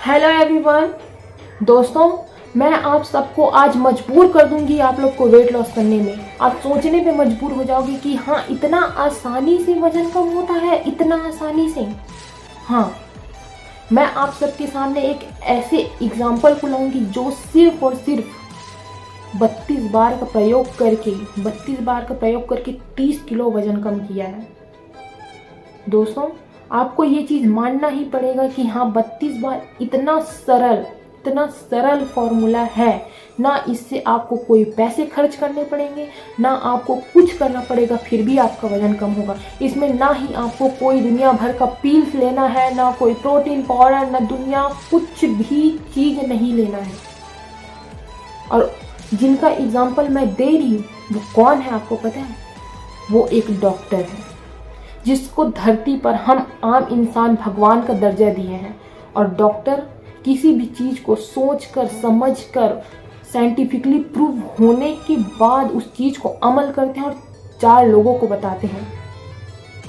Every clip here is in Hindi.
Hello everyone. दोस्तों, मैं आप सबको आज मजबूर कर दूंगी आप लोग को वेट लॉस करने में। आप सोचने पे मजबूर हो जाओगे कि हाँ, इतना आसानी से वजन कम होता है, इतना आसानी से। हाँ, मैं आप सबके सामने एक ऐसे एग्जाम्पल को लाऊंगी जो सिर्फ और सिर्फ 32 बार का प्रयोग करके 30 किलो वजन कम किया है। दोस्तों, आपको ये चीज़ मानना ही पड़ेगा कि हाँ, 32 बार इतना सरल फॉर्मूला है। ना इससे आपको कोई पैसे खर्च करने पड़ेंगे, ना आपको कुछ करना पड़ेगा, फिर भी आपका वजन कम होगा। इसमें ना ही आपको कोई दुनिया भर का पील्स लेना है, ना कोई प्रोटीन पाउडर, ना दुनिया कुछ भी चीज़ नहीं लेना है। और जिनका एग्जाम्पल मैं दे रही हूँ वो कौन है आपको पता है? वो एक डॉक्टर है जिसको धरती पर हम आम इंसान भगवान का दर्जा दिए हैं। और डॉक्टर किसी भी चीज़ को सोचकर समझकर साइंटिफिकली प्रूव होने के बाद उस चीज़ को अमल करते हैं और 4 लोगों को बताते हैं।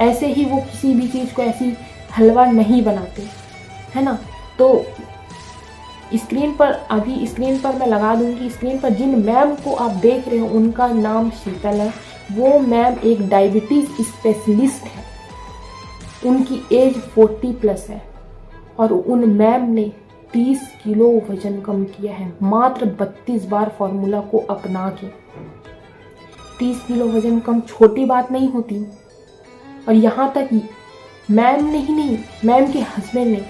ऐसे ही वो किसी भी चीज़ को ऐसी हलवा नहीं बनाते, है ना। तो स्क्रीन पर मैं लगा दूंगी। स्क्रीन पर जिन मैम को आप देख रहे हो उनका नाम शीतल है। वो मैम एक डायबिटीज़ स्पेशलिस्ट है। उनकी एज 40+ है और उन मैम ने 30 किलो वजन कम किया है मात्र 32 बार फॉर्मूला को अपना के। 30 किलो वजन कम छोटी बात नहीं होती। और यहाँ तक कि मैम ने ही नहीं, मैम के हस्बैंड ने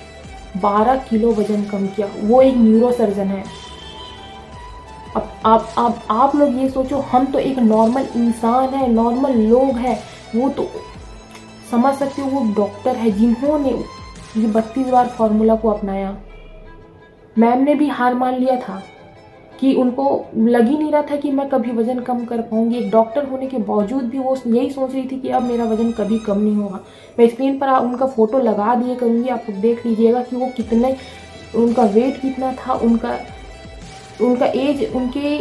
12 किलो वजन कम किया। वो एक न्यूरो सर्जन है। अब आप लोग ये सोचो, हम तो एक नॉर्मल इंसान है, नॉर्मल लोग हैं। वो तो समझ सकते हो, वो डॉक्टर है जिन्होंने ये 32 बार फॉर्मूला को अपनाया। मैम ने भी हार मान लिया था कि उनको लग ही नहीं रहा था कि मैं कभी वजन कम कर पाऊंगी। एक डॉक्टर होने के बावजूद भी वो यही सोच रही थी कि अब मेरा वजन कभी कम नहीं होगा। मैं स्क्रीन पर उनका फ़ोटो लगा दिए करूँगी, आप लोग देख लीजिएगा कि वो कितने, उनका वेट कितना था, उनका एज उनके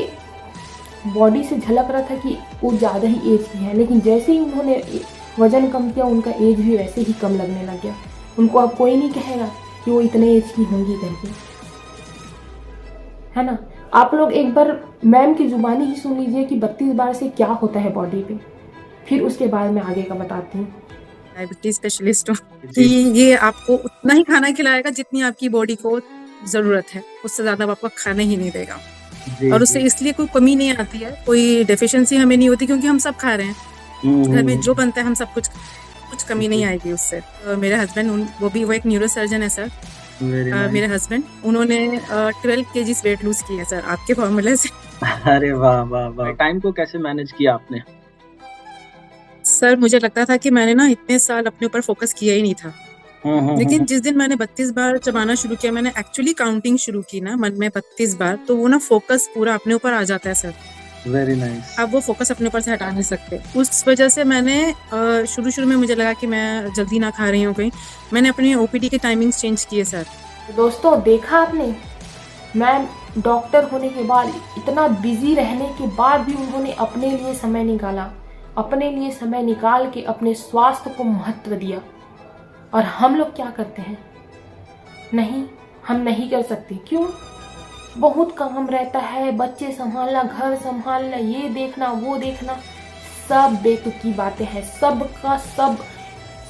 बॉडी से झलक रहा था कि वो ज़्यादा ही एज की है। लेकिन जैसे ही उन्होंने वज़न कम किया, उनका एज भी वैसे ही कम लगने लग गया। उनको अब कोई नहीं कहेगा कि वो इतने एज की होंगी करके, है ना। आप लोग एक बार मैम की ज़ुबानी ही सुन लीजिए कि 32 बार से क्या होता है बॉडी पे। फिर उसके बाद मैं आगे का बताती हूँ। डायबिटीज स्पेशलिस्ट हूँ कि ये आपको उतना ही खाना खिलाएगा जितनी आपकी बॉडी को ज़रूरत है, उससे ज़्यादा वो आपको खाने ही नहीं देगा। और उससे इसलिए कोई कमी नहीं आती है, कोई डेफिशिएंसी हमें नहीं होती, क्योंकि हम सब खा रहे हैं। घर में जो बनता है हम सब कुछ कमी नहीं आएगी उससे। मेरे हस्बैंड, वो एक न्यूरो सर्जन है सर। मेरे हस्बैंड, उन्होंने 12 kg वेट लूज किया सर आपके फॉर्मूले से। अरे वाह वाह वाह। टाइम को कैसे मैनेज किया आपने? सर मुझे लगता था कि मैंने ना इतने साल अपने ऊपर फोकस किया ही नहीं था। लेकिन जिस दिन मैंने 32 बार चबाना शुरू किया, मैंने एक्चुअली काउंटिंग शुरू की ना मन में 32 बार, तो वो ना फोकस पूरा अपने ऊपर आ जाता है सर। Very nice. अब वो फोकस अपने ऊपर से हटा नहीं सकते। उस वजह से मैंने शुरू में मुझे लगा कि मैं जल्दी ना खा रही हूँ कहीं, मैंने अपनी ओपीडी के टाइमिंग्स चेंज किए सर। दोस्तों, देखा आपने, मैम डॉक्टर होने के बाद, इतना बिजी रहने के बाद भी उन्होंने अपने लिए समय निकाला, अपने लिए समय निकाल के अपने स्वास्थ्य को महत्व दिया। और हम लोग क्या करते हैं? नहीं, हम नहीं कर सकते। क्यों? बहुत काम रहता है, बच्चे संभालना, घर संभालना, ये देखना, वो देखना, सब बेतुकी बातें हैं। सब का सब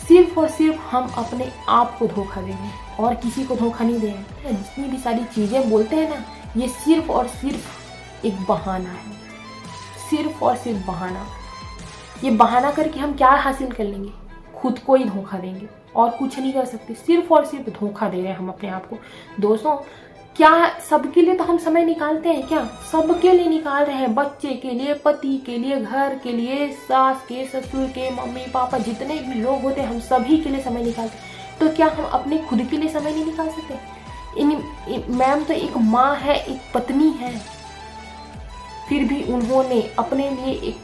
सिर्फ और सिर्फ हम अपने आप को धोखा देंगे और किसी को धोखा नहीं देंगे। जितनी भी सारी चीज़ें बोलते हैं ना, ये सिर्फ और सिर्फ एक बहाना है। सिर्फ और सिर्फ बहाना। ये बहाना करके हम क्या हासिल कर लेंगे? खुद को ही धोखा देंगे और कुछ नहीं कर सकते। सिर्फ और सिर्फ धोखा दे रहे हैं हम अपने आप को। दोस्तों, क्या सबके लिए तो हम समय निकालते हैं? क्या सबके लिए निकाल रहे हैं? बच्चे के लिए, पति के लिए, घर के लिए, सास के, ससुर के, मम्मी पापा, जितने भी लोग होते हैं, हम सभी के लिए समय निकालते हैं। तो क्या हम अपने खुद के लिए समय नहीं निकाल सकते? मैम तो एक माँ है, एक पत्नी है, फिर भी उन्होंने अपने लिए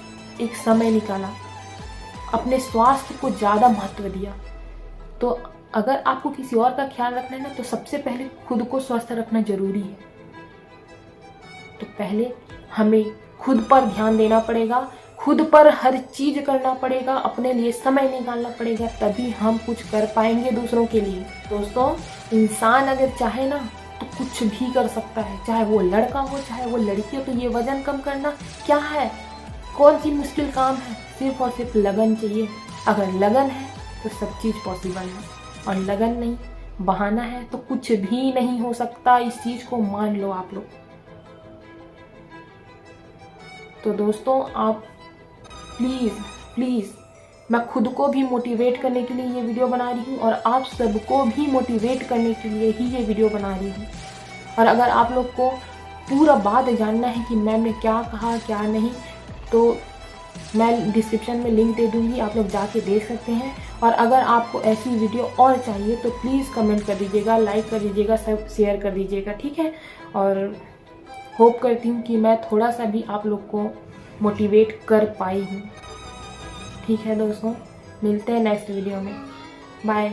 एक समय निकाला, अपने स्वास्थ्य को ज़्यादा महत्व दिया। तो अगर आपको किसी और का ख्याल रखना है ना, तो सबसे पहले खुद को स्वस्थ रखना जरूरी है। तो पहले हमें खुद पर ध्यान देना पड़ेगा, खुद पर हर चीज करना पड़ेगा, अपने लिए समय निकालना पड़ेगा, तभी हम कुछ कर पाएंगे दूसरों के लिए। दोस्तों, इंसान अगर चाहे ना तो कुछ भी कर सकता है, चाहे वो लड़का हो चाहे वो लड़की हो। तो ये वजन कम करना क्या है, कौन सी मुश्किल काम है, सिर्फ और सिर्फ लगन चाहिए। अगर लगन है तो सब चीज़ पॉसिबल है, और लगन नहीं, बहाना है तो कुछ भी नहीं हो सकता। इस चीज़ को मान लो आप लोग। तो दोस्तों, आप प्लीज़ मैं खुद को भी मोटिवेट करने के लिए ये वीडियो बना रही हूँ, और आप सबको भी मोटिवेट करने के लिए ही ये वीडियो बना रही हूँ। और अगर आप लोग को पूरा बात जानना है कि मैम ने क्या कहा क्या नहीं, तो मैं डिस्क्रिप्शन में लिंक दे दूँगी, आप लोग जाके देख सकते हैं। और अगर आपको ऐसी वीडियो और चाहिए तो प्लीज़ कमेंट कर दीजिएगा, लाइक कर दीजिएगा, सब शेयर कर दीजिएगा, ठीक है। और होप करती हूँ कि मैं थोड़ा सा भी आप लोग को मोटिवेट कर पाई हूँ। ठीक है दोस्तों, मिलते हैं नेक्स्ट वीडियो में। बाय।